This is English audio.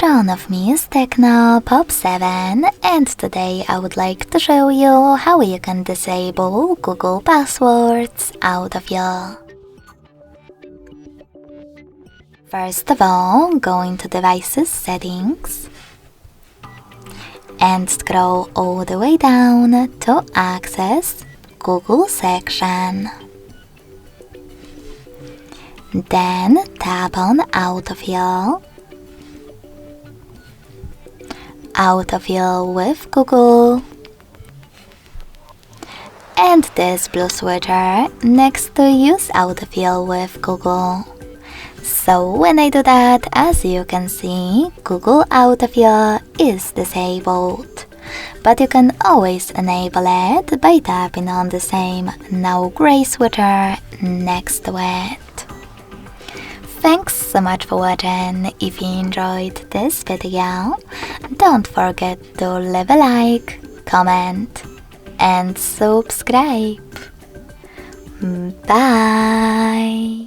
front of me is TECNO Pop 7, and today I would like to show you how you can disable Google passwords Autofill. First of all, go into Devices Settings and scroll all the way down to access Google section. Then tap on Autofill. Autofill with Google. And this blue switcher next to Use Autofill with Google. So when I do that, as you can see, Google Autofill is disabled. But you can always enable it by tapping on the same now gray switcher next to it. Thanks so much for watching. If you enjoyed this video, don't forget to leave a like, comment and subscribe. Bye!